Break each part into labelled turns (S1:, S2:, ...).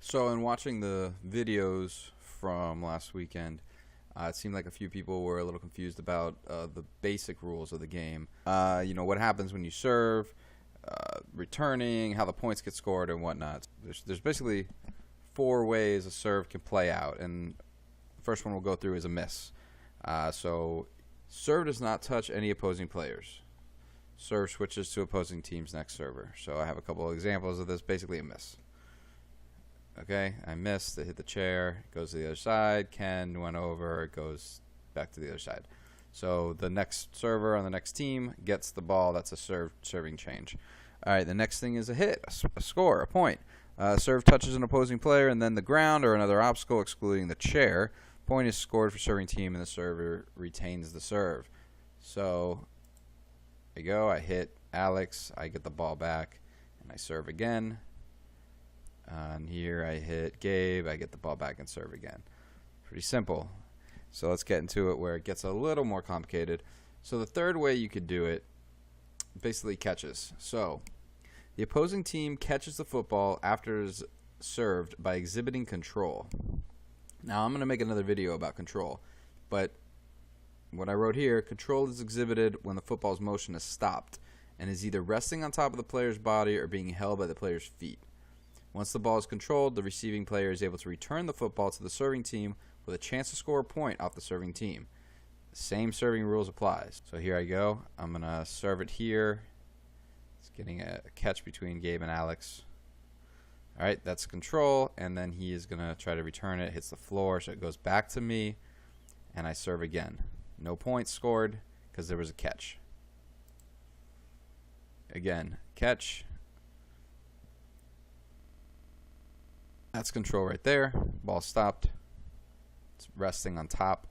S1: So, in watching the videos from last weekend, it seemed like a few people were a little confused about the basic rules of the game. What happens when you serve, returning, how the points get scored, and whatnot. There's basically four ways a serve can play out, and the first one we'll go through is a miss. So, serve does not touch any opposing players. Serve switches to opposing team's next server. So, I have a couple of examples of this. Basically, a miss. Okay, I missed. It hit the chair. It goes to the other side. Ken went over. It goes back to the other side. So the next server on the next team gets the ball. That's a serving change. All right, the next thing is a hit, a score, a point. Serve touches an opposing player and then the ground or another obstacle excluding the chair. Point is scored for serving team and the server retains the serve. So there you go. I hit Alex. I get the ball back and I serve again. And here I hit Gabe, I get the ball back and serve again. Pretty simple. So let's get into it where it gets a little more complicated. So the third way you could do it, basically catches. So the opposing team catches the football after it is served by exhibiting control. Now I'm going to make another video about control, but what I wrote here, control is exhibited when the football's motion is stopped and is either resting on top of the player's body or being held by the player's feet. Once the ball is controlled, the receiving player is able to return the football to the serving team with a chance to score a point off the serving team. The same serving rules applies. So here I go. I'm going to serve it here. It's getting a catch between Gabe and Alex. All right, that's control, and then he is going to try to return it. Hits the floor, so it goes back to me, and I serve again. No points scored because there was a catch. Again, catch. That's control right there. Ball stopped. It's resting on top.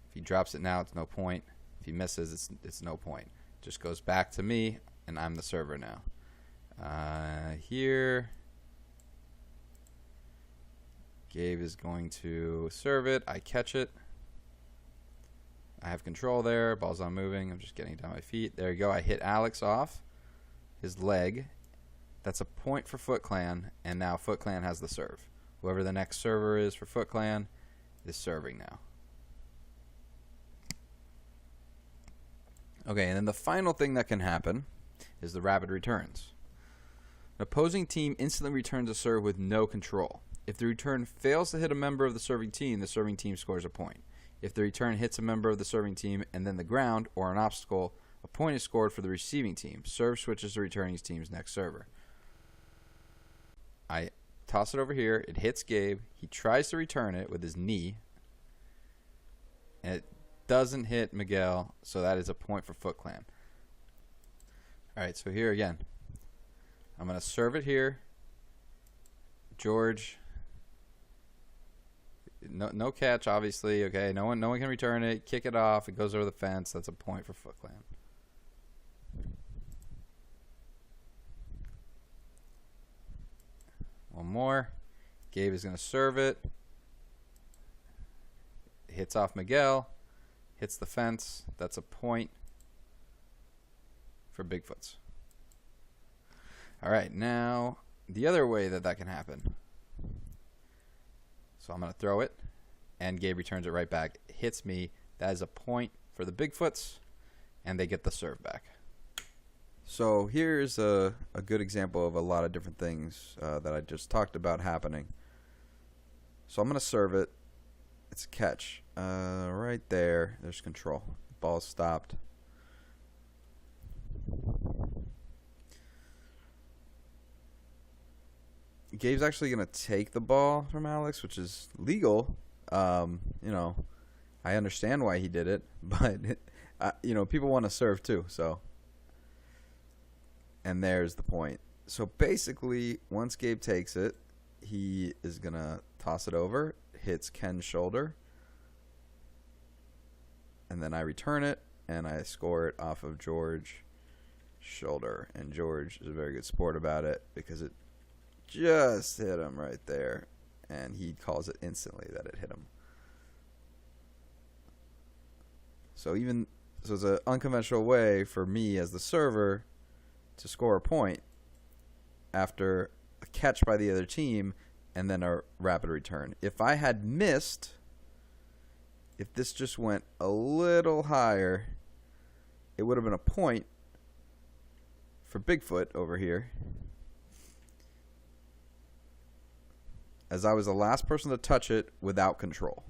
S1: If he drops it now, it's no point. If he misses, it's no point. Just goes back to me, and I'm the server now. Here, Gabe is going to serve it. I catch it. I have control there. Ball's not moving. I'm just getting down my feet. There you go. I hit Alex off his leg. That's a point for Foot Clan, and now Foot Clan has the serve. Whoever the next server is for Foot Clan is serving now. Okay, and then the final thing that can happen is the rapid returns. An opposing team instantly returns a serve with no control. If the return fails to hit a member of the serving team scores a point. If the return hits a member of the serving team and then the ground or an obstacle, a point is scored for the receiving team. Serve switches to returning team's next server. I toss it over here. It hits Gabe. He tries to return it with his knee. And it doesn't hit Miguel, so that is a point for Foot Clan. All right, so here again. I'm going to serve it here. George. No catch, obviously. Okay, no one can return it. Kick it off. It goes over the fence. That's a point for Foot Clan. One more. Gabe is going to serve it. Hits off Miguel. Hits the fence. That's a point for Bigfoots. All right, now the other way that can happen. So I'm going to throw it, and Gabe returns it right back. It hits me. That is a point for the Bigfoots, and they get the serve back. So here's a good example of a lot of different things that I just talked about happening. So I'm going to serve it. It's a catch. Right there. There's control. Ball stopped. Gabe's actually going to take the ball from Alex, which is legal. I understand why he did it, but people want to serve too, so. And there's the point. So basically, once Gabe takes it, he is going to toss it over, hits Ken's shoulder, and then I return it, and I score it off of George's shoulder. And George is a very good sport about it because it just hit him right there, and he calls it instantly that it hit him. So it's an unconventional way for me as the server to score a point after a catch by the other team, and then a rapid return. If I had missed, if this just went a little higher, it would have been a point for Bigfoot over here, as I was the last person to touch it without control.